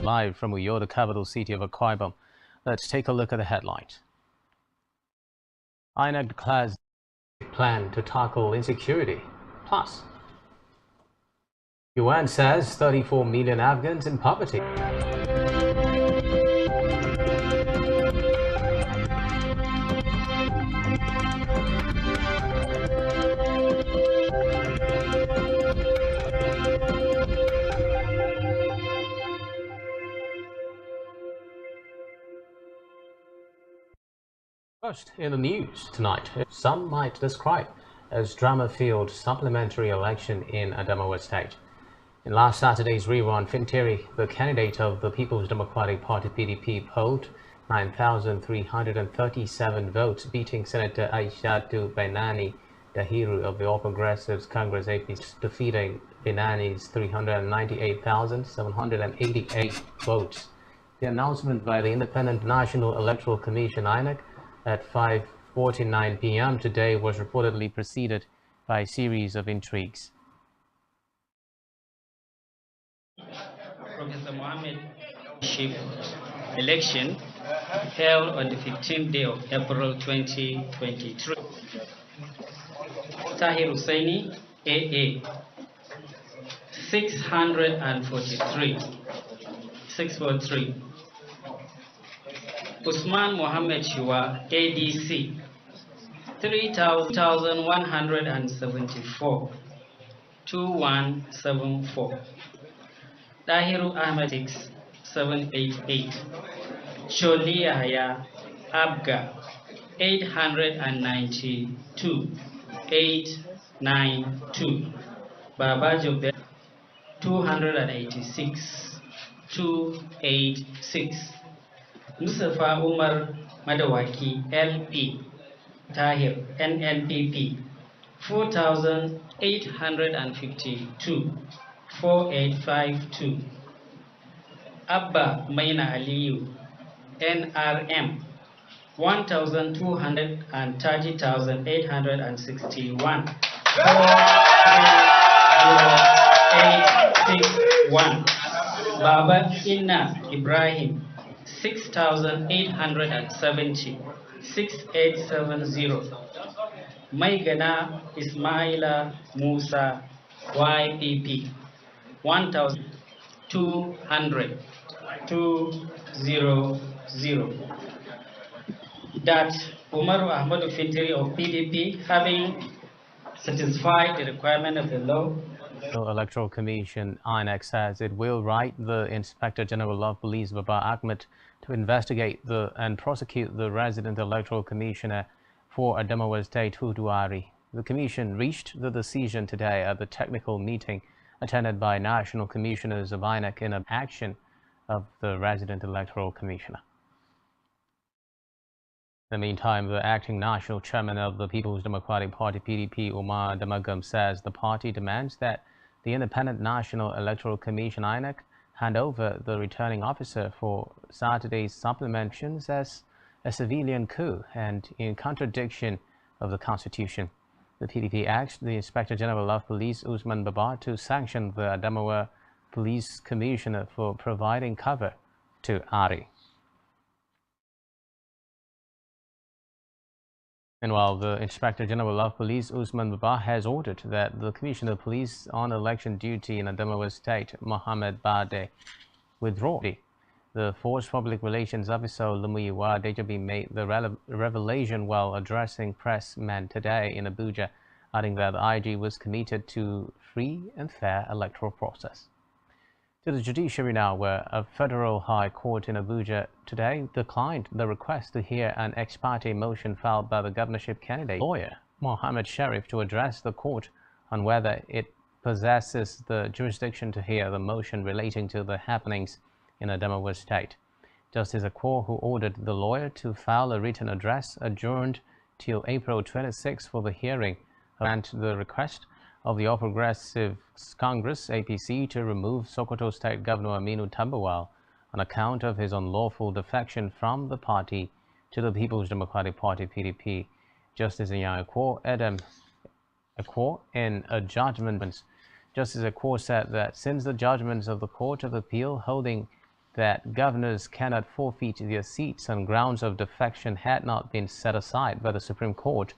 live from Uyo, the capital city of Akwa Ibom. Let's take a look at the headlines. INEC declares plan to tackle insecurity. Plus, UN says 34 million Afghans in poverty. First, in the news tonight, some might describe as drama-filled supplementary election in Adamawa State. In last Saturday's rerun, Fintiri, the candidate of the People's Democratic Party (PDP), polled 9,337 votes, beating Senator Aishatu Bainani Dahiru of the All Progressives Congress (APC), defeating Bainani's 398,788 votes. The announcement by the Independent National Electoral Commission (INEC) at 5:49 p.m. today was reportedly preceded by a series of intrigues. Professor Mohammed Chief election held on the 15th day of April 2023. Tahir Hussaini, AA, 643. Usman Mohammed Shua, ADC, 3,174, 2174. Dahiru Ahmed 788. Sholi Yahya Abga 892, 892. Baba Jobe 286, 286. Mustafa Umar Madawaki LP Tahir NNPP 4,852, 4852. Abba Maina Aliyu NRM 1,230,861, 4,861. Baba Inna Ibrahim 6,870, 6870. Maigana Ismaila Musa YPP 1,200, 200. That Umaru Ahmadu Fintiri of PDP, having satisfied the requirement of the law. The Electoral Commission (INEC) says it will write the Inspector General of Police Baba Ahmed to investigate and prosecute the resident Electoral Commissioner for Adamawa State, Hudu Ari. The Commission reached the decision today at the technical meeting attended by National Commissioners of INEC in action of the resident Electoral Commissioner. In the meantime, the acting national chairman of the People's Democratic Party (PDP), Umar Damagam, says the party demands that the Independent National Electoral Commission (INEC) hand over the returning officer for Saturday's supplementations as a civilian coup and in contradiction of the Constitution. The PDP asked the Inspector General of Police, Usman Baba, to sanction the Adamawa Police Commissioner for providing cover to Ari. Meanwhile, the Inspector General of Police, Usman Baba, has ordered that the Commissioner of Police on election duty in Adamawa State, Mohammed Bade, withdraw. The Force Public Relations Officer Lumuyiwa Dejabi made the revelation while addressing pressmen today in Abuja, adding that the IG was committed to free and fair electoral process. To the judiciary now, where a federal high court in Abuja today declined the request to hear an ex parte motion filed by the governorship candidate lawyer Mohammed Sharif to address the court on whether it possesses the jurisdiction to hear the motion relating to the happenings in Adamawa State. Justice Akor, who ordered the lawyer to file a written address, adjourned till April 26 for the hearing, grant the request of the All Progressive Congress (APC) to remove Sokoto State Governor Aminu Tambawal on account of his unlawful defection from the party to the People's Democratic Party (PDP). Justice Akor in a judgment, Justice Akor said that since the judgments of the Court of Appeal holding that governors cannot forfeit their seats on grounds of defection had not been set aside by the Supreme Court,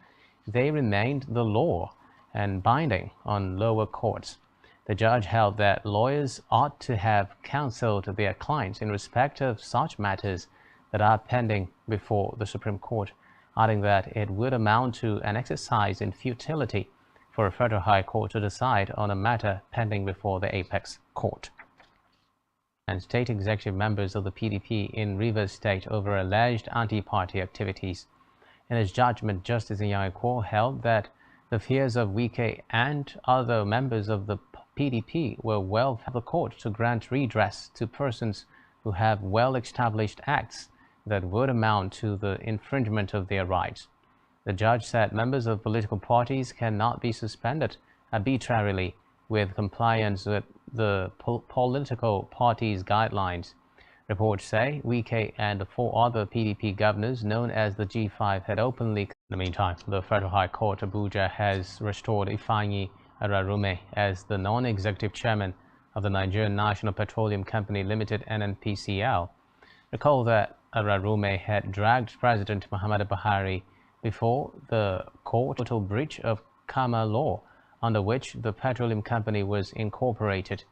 they remained the law and binding on lower courts. The judge held that lawyers ought to have counseled their clients in respect of such matters that are pending before the Supreme Court, adding that it would amount to an exercise in futility for a federal high court to decide on a matter pending before the apex court. And state executive members of the PDP in Rivers State over alleged anti-party activities. In his judgment, Justice Nyako held that the fears of Wike and other members of the PDP were well for the court to grant redress to persons who have well-established acts that would amount to the infringement of their rights. The judge said members of political parties cannot be suspended arbitrarily with compliance with the political party's guidelines. Reports say Wike and the 4 other PDP governors, known as the G5, had openly. In the meantime, the Federal High Court Abuja has restored Ifeanyi Ararume as the non-executive chairman of the Nigerian National Petroleum Company Limited (NNPCL). Recall that Ararume had dragged President Muhammadu Buhari before the court total breach of Kama law, under which the petroleum company was incorporated.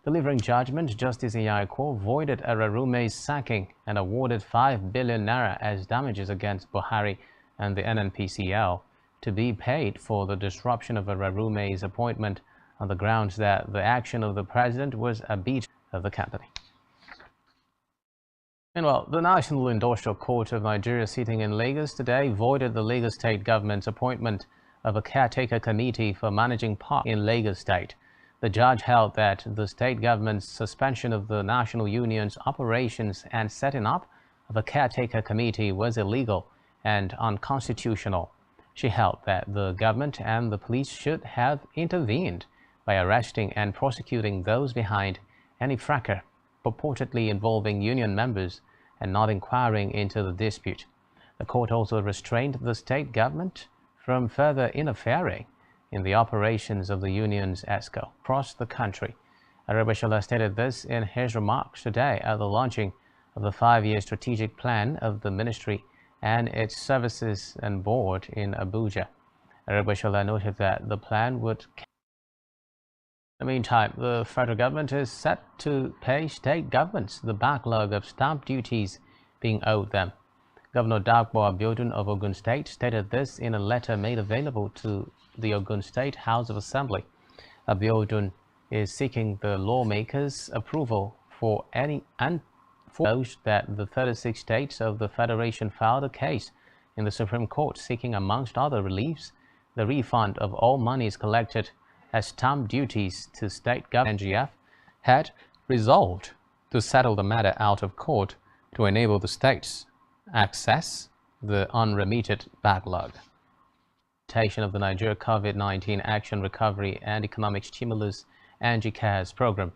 Delivering judgment, Justice Nyako voided Ararume's sacking and awarded 5 billion naira as damages against Buhari and the NNPCL to be paid for the disruption of Ararume's appointment on the grounds that the action of the president was a breach of the company. Meanwhile, the National Industrial Court of Nigeria, sitting in Lagos today, voided the Lagos State government's appointment of a caretaker committee for managing park in Lagos State. The judge held that the state government's suspension of the national union's operations and setting up of a caretaker committee was illegal and unconstitutional. She held that the government and the police should have intervened by arresting and prosecuting those behind any fracas purportedly involving union members and not inquiring into the dispute. The court also restrained the state government from further interfering in the operations of the union's ESCO across the country. Arabashala stated this in his remarks today at the launching of the 5-year strategic plan of the ministry and its services and board in Abuja. Arabashala noted that the plan would. In the meantime, the federal government is set to pay state governments the backlog of stamp duties being owed them. Governor Dagbo Abiodun of Ogun State stated this in a letter made available to the Ogun State House of Assembly. Abiodun is seeking the lawmakers' approval for any unforced that the 36 states of the Federation filed a case in the Supreme Court seeking, amongst other reliefs, the refund of all monies collected as stamp duties to state government. NGF had resolved to settle the matter out of court to enable the states access the unremitted backlog. Of the Nigeria COVID-19 Action Recovery and Economic Stimulus (NGCAS) program.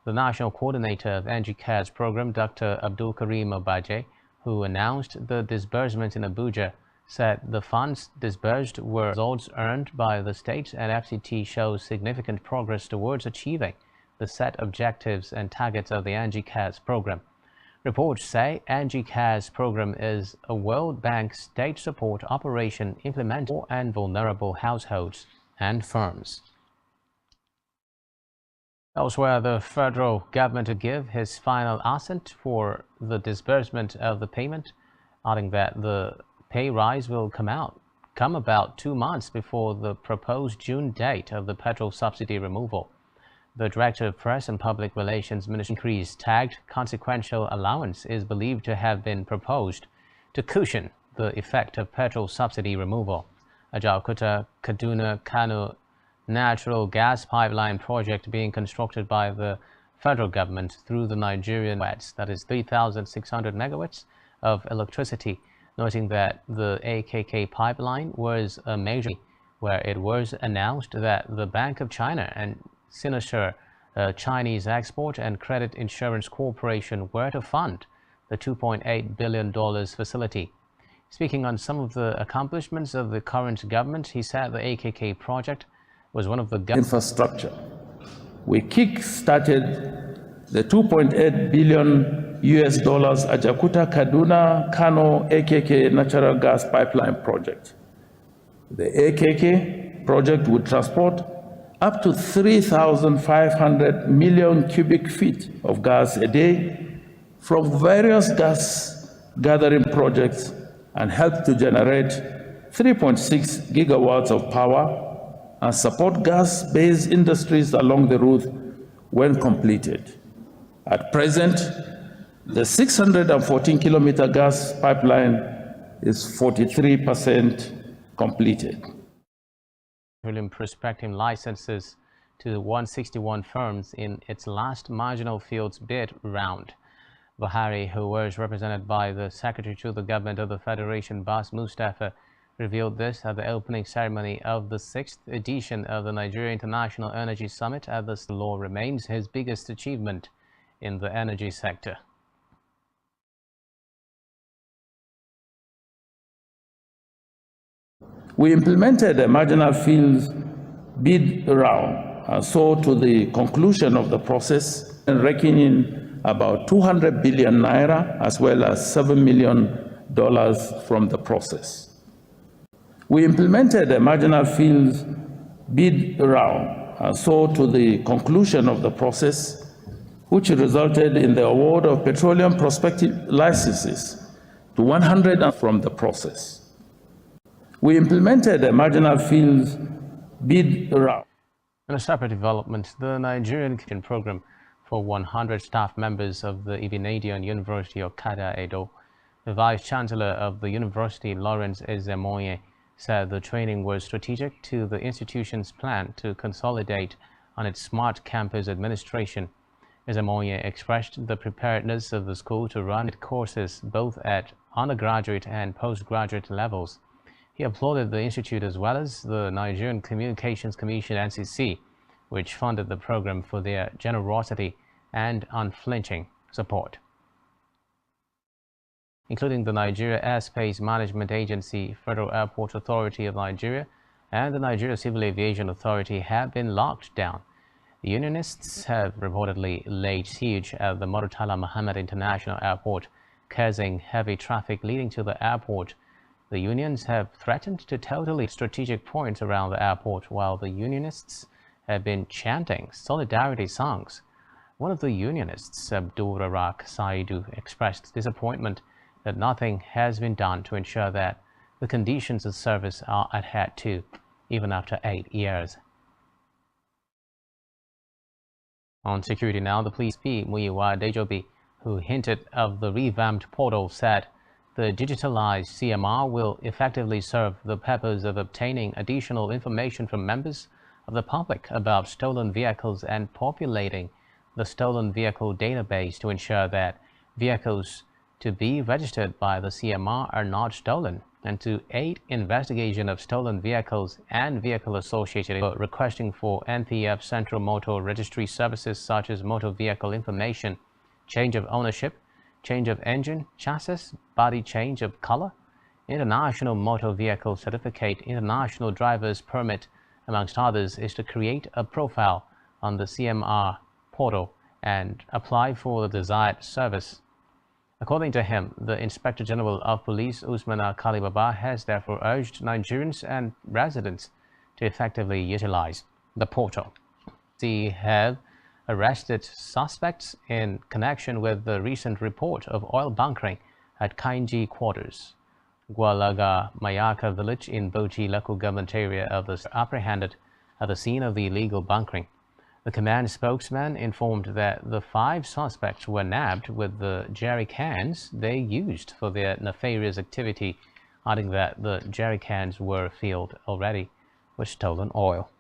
The national coordinator of NGCAS program, Dr. Abdul Karim Obaje, who announced the disbursement in Abuja, said the funds disbursed were results earned by the states and FCT shows significant progress towards achieving the set objectives and targets of the NGCAS program. Reports say NGCAS program is a World Bank state support operation implemented for and vulnerable households and firms. Elsewhere, the federal government to give his final assent for the disbursement of the payment, adding that the pay rise will come about 2 months before the proposed June date of the petrol subsidy removal. The Director of Press and Public Relations Ministry increased tagged consequential allowance is believed to have been proposed to cushion the effect of petrol subsidy removal. A Jakarta Kaduna Kano natural gas pipeline project being constructed by the federal government through the Nigerian megawatts, that is 3,600 megawatts of electricity, noting that the AKK pipeline was a major where it was announced that the Bank of China and Sinosure Chinese Export and Credit Insurance Corporation were to fund the $2.8 billion facility. Speaking on some of the accomplishments of the current government, he said the AKK project was one of the infrastructure. We kick-started the $2.8 billion US Ajakuta Kaduna Kano AKK natural gas pipeline project. The AKK project would transport up to 3,500 million cubic feet of gas a day from various gas gathering projects and help to generate 3.6 gigawatts of power and support gas-based industries along the route when completed. At present, the 614-kilometer gas pipeline is 43% completed. Petroleum prospecting licenses to 161 firms in its last marginal fields bid round. Buhari, who was represented by the Secretary to the Government of the Federation, Bas Mustafa, revealed this at the opening ceremony of the 6th edition of the Nigeria International Energy Summit. The law remains his biggest achievement in the energy sector. We implemented a marginal fields bid round, and so to the conclusion of the process, and raking in about 200 billion naira as well as $7 million from the process. We implemented a marginal fields bid round, and so to the conclusion of the process, which resulted in the award of petroleum prospective licenses to 100 from the process. We implemented a marginal fields bid round. In a separate development, the Nigerian program for 100 staff members of the Ibenadian University of Kada Edo. The Vice-Chancellor of the university, Lawrence Ezemoye, said the training was strategic to the institution's plan to consolidate on its smart campus administration. Ezemoye expressed the preparedness of the school to run courses both at undergraduate and postgraduate levels. He applauded the institute as well as the Nigerian Communications Commission (NCC), which funded the program, for their generosity and unflinching support. Including the Nigeria Airspace Management Agency, Federal Airport Authority of Nigeria, and the Nigeria Civil Aviation Authority have been locked down. The unionists have reportedly laid siege at the Murtala Muhammad International Airport, causing heavy traffic leading to the airport. The unions have threatened to totally strategic points around the airport, while the unionists have been chanting solidarity songs. One of the unionists, Abdul Razak Saidu, expressed disappointment that nothing has been done to ensure that the conditions of service are adhered to, even after 8 years. On security now, the police chief, Muyiwa Dejobi, who hinted of the revamped portal, said the digitalized CMR will effectively serve the purpose of obtaining additional information from members of the public about stolen vehicles and populating the stolen vehicle database to ensure that vehicles to be registered by the CMR are not stolen, and to aid investigation of stolen vehicles and vehicle associated, requesting for NPF Central Motor Registry services such as motor vehicle information, change of ownership, change of engine, chassis, body change of color, international motor vehicle certificate, international driver's permit, amongst others, is to create a profile on the CMR portal and apply for the desired service. According to him, the Inspector General of Police, Usman Kalibaba, has therefore urged Nigerians and residents to effectively utilize the portal. They have arrested suspects in connection with the recent report of oil bunkering at Kainji Quarters. Gwalaga Mayaka village in Bauchi local government area of the apprehended at the scene of the illegal bunkering. The command spokesman informed that the 5 suspects were nabbed with the jerry cans they used for their nefarious activity, adding that the jerry cans were filled already with stolen oil.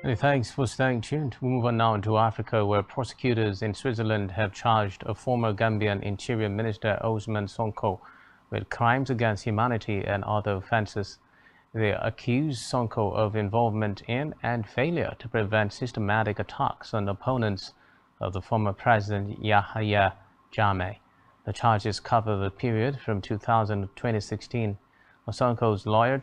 Many thanks for staying tuned. We move on now to Africa, where prosecutors in Switzerland have charged a former Gambian Interior Minister Ousmane Sonko with crimes against humanity and other offences. They accuse Sonko of involvement in and failure to prevent systematic attacks on opponents of the former president Yahya Jammeh. The charges cover the period from 2000 to 2016. Sonko's lawyer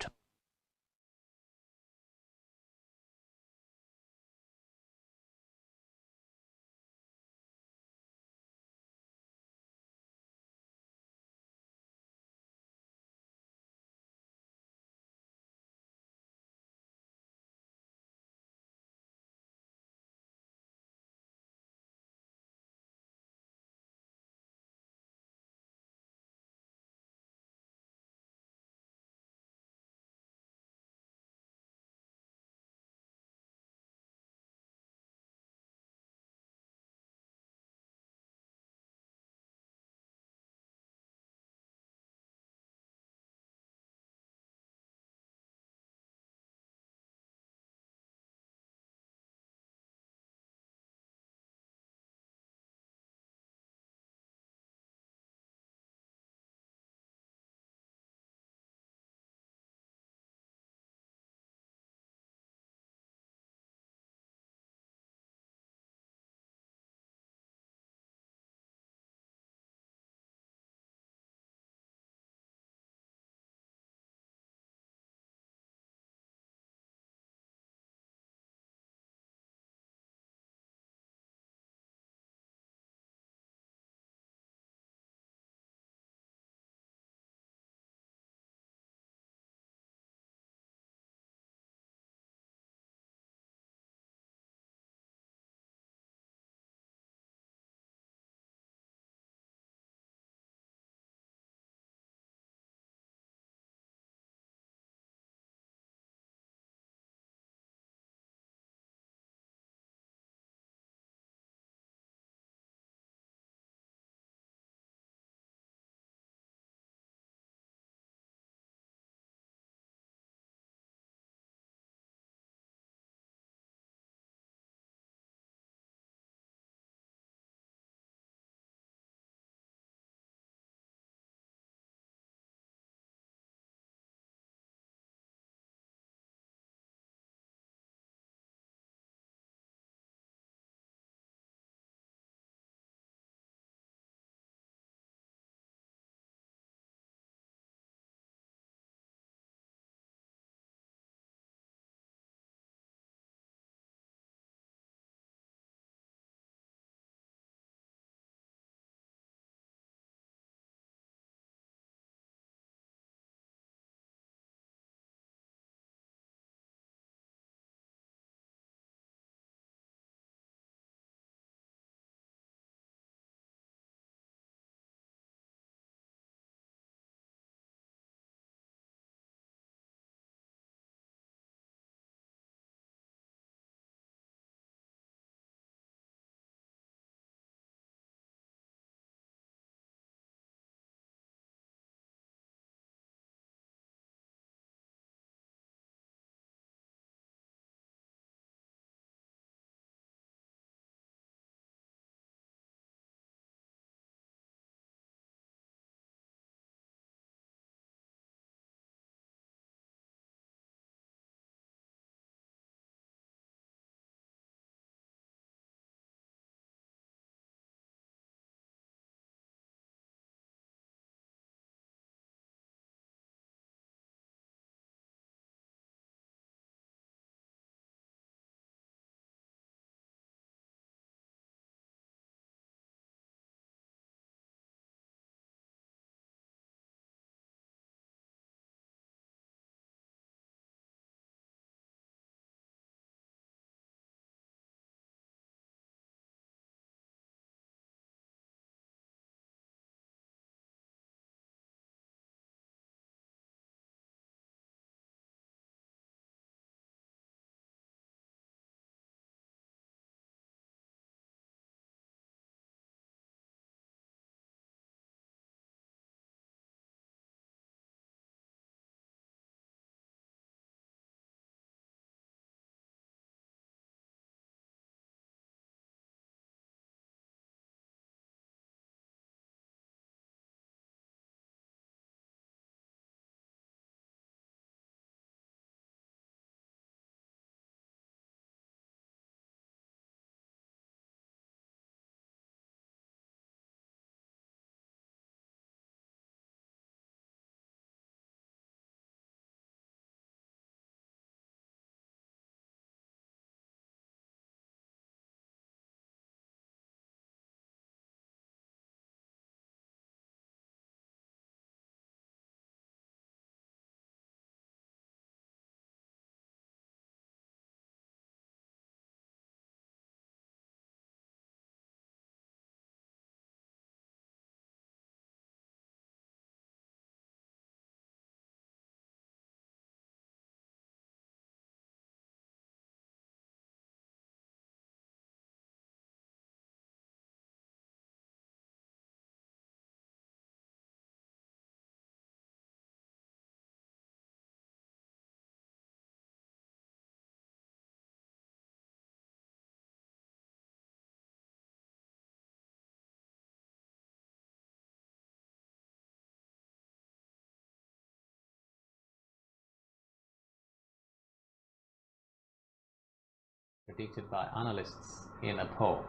predicted by analysts in a poll.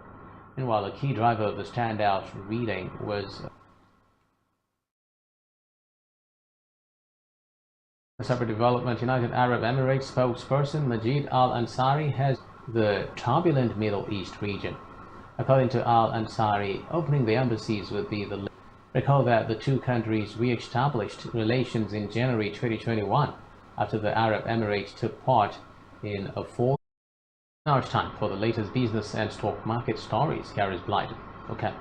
Meanwhile, a key driver of the standout reading was a separate development. United Arab Emirates spokesperson Majid Al-Ansari has the turbulent Middle East region. According to Al-Ansari, opening the embassies would be the... Recall that the two countries re-established relations in January 2021 after the Arab Emirates took part in a 4 hours time for the latest business and stock market stories. Gary's Blyden. Okay.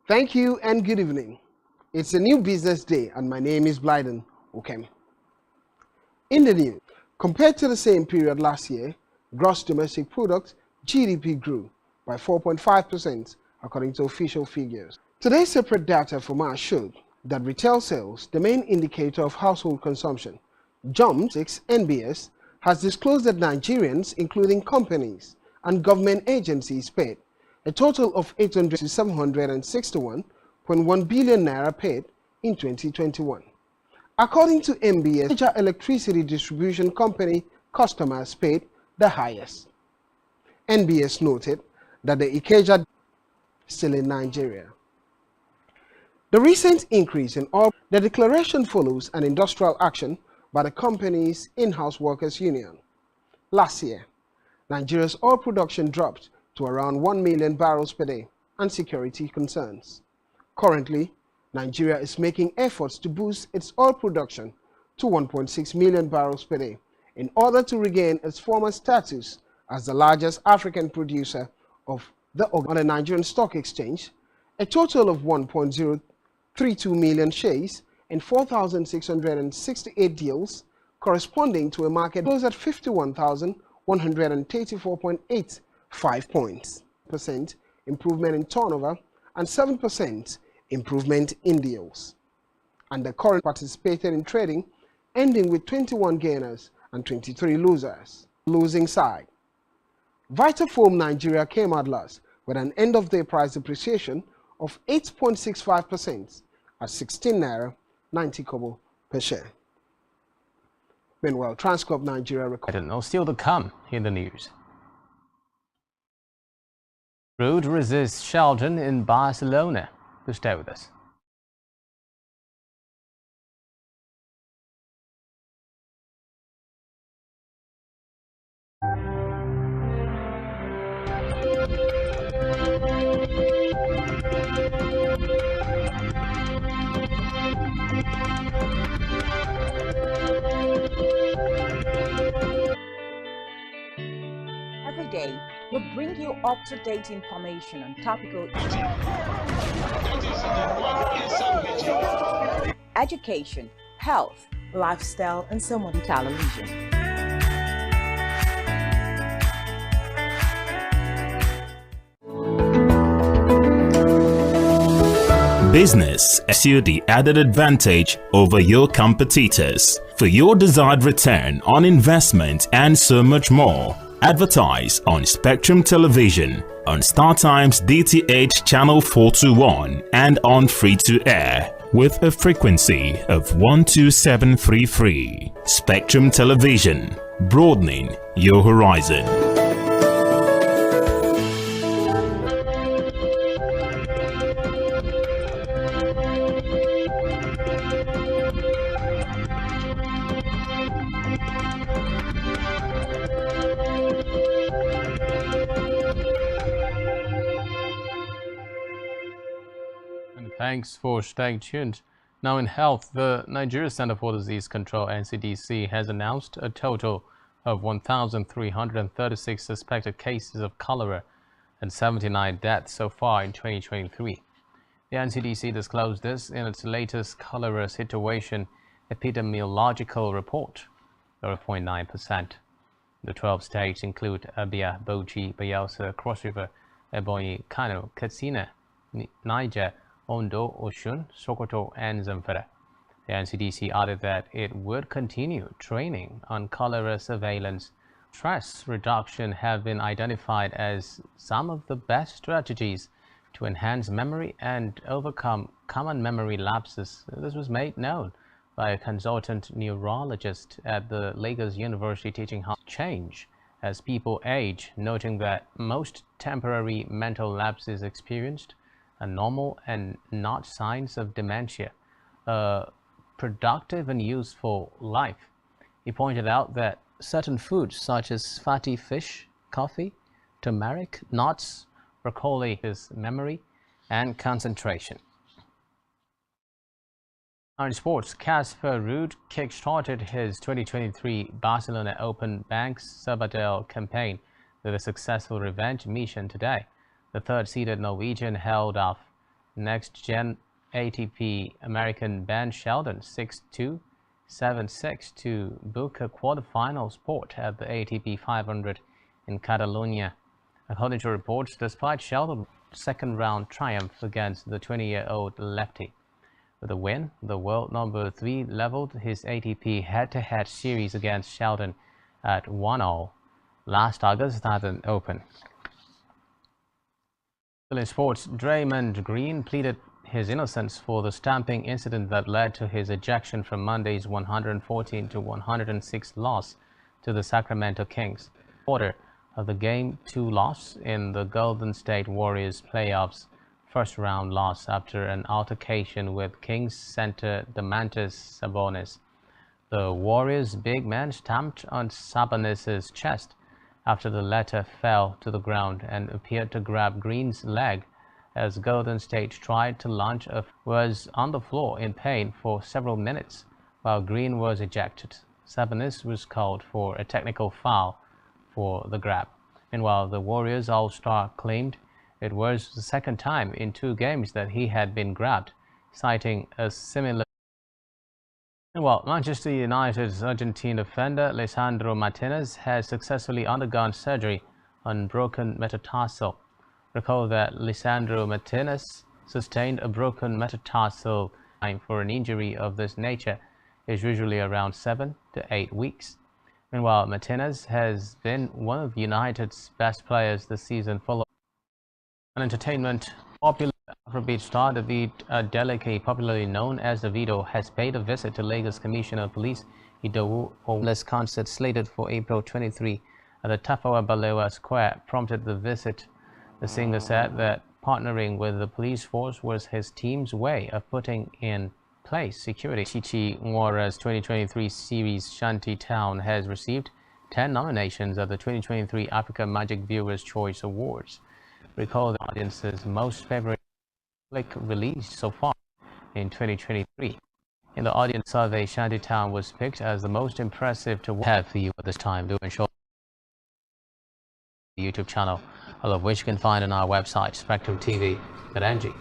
Thank you and good evening. It's a new business day and my name is Blyden Okemi. In the news, compared to the same period last year, gross domestic product GDP grew by 4.5% according to official figures. Today's separate data from March showed that retail sales, the main indicator of household consumption, jumped. NBS has disclosed that Nigerians, including companies and government agencies, paid a total of 800 to 761.1 billion naira paid in 2021. According to MBS, major electricity distribution company customers paid the highest. NBS noted that the Ikeja still in Nigeria. The recent increase in oil, the declaration follows an industrial action by the company's in-house workers union. Last year, Nigeria's oil production dropped to around 1 million barrels per day and security concerns. Currently, Nigeria is making efforts to boost its oil production to 1.6 million barrels per day in order to regain its former status as the largest African producer of the oil. On the Nigerian Stock Exchange, a total of 1.032 million shares and 4,668 deals corresponding to a market closed at 51,134.85 points. % improvement in turnover and 7% improvement in deals. And the current participated in trading, ending with 21 gainers and 23 losers. Losing side. Vitafoam Nigeria came out last with an end-of-day price depreciation of 8.65% at 16 naira 90 kobo per share. Meanwhile, Transcorp Nigeria recorded. Still to come in the news. Road resists Sheldon in Barcelona. To stay with us. Every day, we bring you up-to-date information on topical education, health, lifestyle, and so on television. Business gives you the added advantage over your competitors for your desired return on investment and so much more. Advertise on Spectrum Television, on StarTime's DTH Channel 421 and on free-to-air with a frequency of 12733. Spectrum Television, broadening your horizon. Thanks for staying tuned. Now in health, the Nigeria Center for Disease Control (NCDC) has announced a total of 1,336 suspected cases of cholera and 79 deaths so far in 2023. The NCDC disclosed this in its latest cholera situation epidemiological report, 0.9%. The 12 states include Abia, Bauchi, Bayelsa, Cross River, Ebonyi, Kano, Katsina, Niger, Ondo, Oshun, Sokoto, and Zamfara. The NCDC added that it would continue training on cholera surveillance. Stress reduction have been identified as some of the best strategies to enhance memory and overcome common memory lapses. This was made known by a consultant neurologist at the Lagos University teaching how to change as people age, noting that most temporary mental lapses experienced are normal and not signs of dementia. A productive and useful life. He pointed out that certain foods such as fatty fish, coffee, turmeric, nuts, broccoli is memory and concentration. In sports, Casper Ruud kick-started his 2023 Barcelona Open Banks Sabadell campaign with a successful revenge mission today. The third-seeded Norwegian held off next-gen ATP American Ben Sheldon 6-2, 7-6 to book a quarterfinal spot at the ATP 500 in Catalonia. According to reports, despite Sheldon's second-round triumph against the 20-year-old lefty. With a win, the world number 3 leveled his ATP head-to-head series against Sheldon at 1-all last August at an Open. In sports, Draymond Green pleaded his innocence for the stamping incident that led to his ejection from Monday's 114-106 loss to the Sacramento Kings, quarter of the Game 2 loss in the Golden State Warriors playoffs first-round loss after an altercation with Kings center Domantas Sabonis. The Warriors' big man stamped on Sabonis' chest after the latter fell to the ground and appeared to grab Green's leg as Golden State tried to launch was on the floor in pain for several minutes while Green was ejected. Sabonis was called for a technical foul for the grab. Meanwhile, the Warriors All-Star claimed it was the second time in 2 games that he had been grabbed, citing a similar. Meanwhile, Manchester United's Argentine defender Lisandro Martinez has successfully undergone surgery on broken metatarsal. Recall that Lisandro Martinez sustained a broken metatarsal. Time for an injury of this nature is usually around 7 to 8 weeks. Meanwhile, Martinez has been one of United's best players this season. Following on entertainment, popular Afrobeat star David Adeleke, popularly known as Davido, has paid a visit to Lagos Commissioner of Police Idowu Owola's concert slated for April 23 at the Tafawa Balewa Square prompted the visit. The singer said that partnering with the police force was his team's way of putting in place security. Chichi Nwora's 2023 series Shanty Town has received 10 nominations at the 2023 Africa Magic Viewers' Choice Awards. Recall the audience's most favorite public release so far in 2023. In the audience survey, Shanty Town was picked as the most impressive to have for you at this time. Do ensure the YouTube channel, all of which you can find on our website, spectrumtv.ng.